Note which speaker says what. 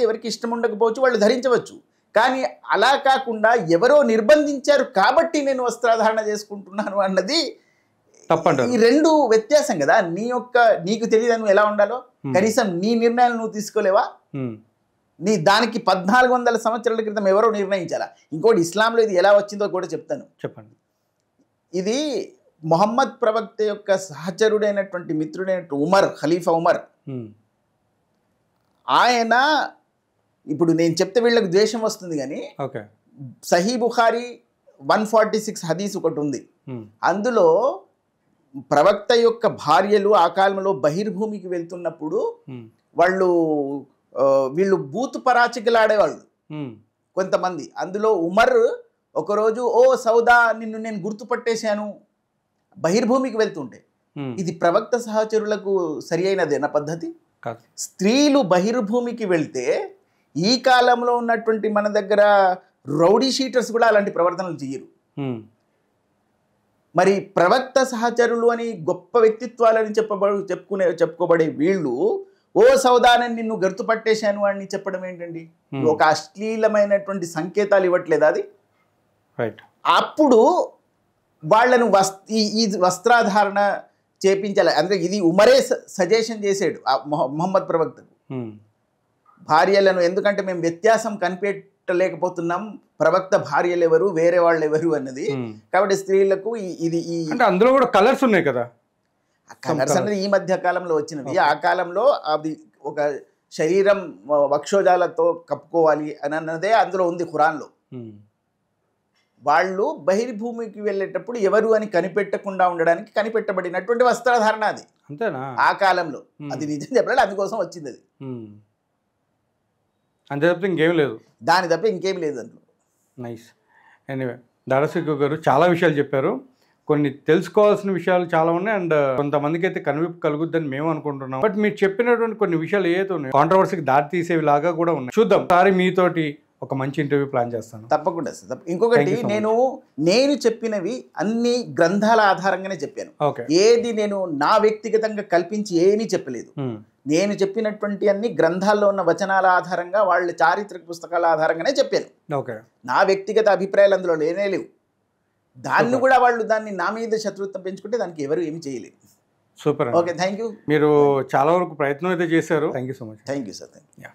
Speaker 1: ఎవరికి ఇష్టం ఉండకపోవచ్చు, వాళ్ళు ధరించవచ్చు. కానీ అలా కాకుండా ఎవరో నిర్బంధించారు కాబట్టి నేను వస్త్రధారణ చేసుకుంటున్నాను అన్నది
Speaker 2: తప్పంటారు.
Speaker 1: ఈ రెండు వ్యత్యాసం కదా. నీకు తెలియదు నువ్వు ఎలా ఉండాలో, కనీసం నీ నిర్ణయాలు నువ్వు తీసుకోలేవా? దానికి 1400 సంవత్సరాల క్రితం ఎవరో నిర్ణయించాలా? ఇంకోటి, ఇస్లాంలో ఇది ఎలా వచ్చిందో కూడా చెప్తాను.
Speaker 2: చెప్పండి.
Speaker 1: ఇది మొహమ్మద్ ప్రవక్త యొక్క సహచరుడైనటువంటి మిత్రుడైనటువంటి ఉమర్, ఖలీఫా ఉమర్, ఆయన, ఇప్పుడు నేను చెప్తే వీళ్ళకి ద్వేషం వస్తుంది కానీ సహీ బుఖారీ 146 హదీస్ ఒకటి ఉంది. అందులో ప్రవక్త యొక్క భార్యలు ఆ కాలంలో బహిర్భూమికి వెళ్తున్నప్పుడు వీళ్ళు బూతు పరాచికలు ఆడేవాళ్ళు కొంతమంది. అందులో ఉమర్ ఒకరోజు, ఓ సౌదా, నిన్ను నేను గుర్తుపట్టేశాను, బహిర్భూమికి వెళ్తుంటే. ఇది ప్రవక్త సహచరులకు సరి అయినదేనా పద్ధతి? స్త్రీలు బహిర్భూమికి వెళ్తే ఈ కాలంలో ఉన్నటువంటి మన దగ్గర రౌడీ షీటర్స్ కూడా అలాంటి ప్రవర్తనలు చెయ్యరు. మరి ప్రవక్త సహచరులు అని గొప్ప వ్యక్తిత్వాలని చెప్పుకోబడే వీళ్ళు, ఓ సౌదానని నిన్ను గుర్తుపట్టేశాను అని చెప్పడం ఏంటండి? ఒక అశ్లీలమైనటువంటి సంకేతాలు ఇవ్వట్లేదా అది? అప్పుడు వాళ్ళను ఈ వస్త్రాధారణ చేపించాలి. అంటే ఇది ఉమరే సజెషన్ చేసాడు మొహమ్మద్ ప్రవక్తకు భార్యలను. ఎందుకంటే మేము వ్యత్యాసం కనిపెట్టలేకపోతున్నాం, ప్రవక్త భార్యలు ఎవరు, వేరే వాళ్ళు ఎవరు అన్నది. కాబట్టి స్త్రీలకు ఇది
Speaker 2: అందులో కూడా కలర్స్ ఉన్నాయి కదా.
Speaker 1: కలర్స్ అనేది ఈ మధ్య కాలంలో వచ్చినది. ఆ కాలంలో అది ఒక శరీరం వక్షోజాలతో కప్పుకోవాలి అని అన్నదే అందులో ఉంది ఖురాన్లో. వాళ్ళు బహిర్భూమికి వెళ్ళేటప్పుడు ఎవరు అని కనిపెట్టకుండా ఉండడానికి కనిపెట్టబడినటువంటి వస్త్రధారణ అది.
Speaker 2: అంతేనా?
Speaker 1: ఆ కాలంలో అది నిజం చెప్పాలి, అందుకోసం వచ్చింది అది.
Speaker 2: అంతే తప్ప ఇంకేం లేదు,
Speaker 1: దాని తప్ప ఇంకేం లేదు అందులో.
Speaker 2: నైస్. ఎనీవే, దారాసిక్ గారు చాలా విషయాలు చెప్పారు. కొన్ని తెలుసుకోవాల్సిన విషయాలు చాలా ఉన్నాయి. అండ్ కొంతమందికి అయితే కనువిప్పు కలుగుద్దని మేము అనుకుంటున్నాం. బట్ మీరు చెప్పినటువంటి కొన్ని విషయాలు ఏదైతే ఉన్నాయి కాంట్రవర్సీకి దారి తీసేవి లాగా కూడా ఉన్నాయి. చూద్దాం, సారి మీతోటి ఒక మంచి ఇంటర్వ్యూ ప్లాన్ చేస్తాను.
Speaker 1: తప్పకుండా సార్. ఇంకొకటి, నేను చెప్పినవి అన్ని గ్రంథాల ఆధారంగానే చెప్పాను. ఏది నేను నా వ్యక్తిగతంగా కల్పించి ఏమీ చెప్పలేదు. నేను చెప్పినటువంటి అన్ని గ్రంథాల్లో ఉన్న వచనాల ఆధారంగా, వాళ్ళ చారిత్రక పుస్తకాల ఆధారంగానే చెప్పాను. నా వ్యక్తిగత అభిప్రాయాలు అందులో లేనే లేవు. దాన్ని కూడా వాళ్ళు దాన్ని నా మీద శత్రుత్వం పెంచుకుంటే దానికి ఎవరు ఏమి చేయలేదు.
Speaker 2: సూపర్.
Speaker 1: Okay, thank you.
Speaker 2: మీరు చాలా వరకు ప్రయత్నం అయితే చేశారు. Thank you so much.
Speaker 1: Thank you sir. Thank you.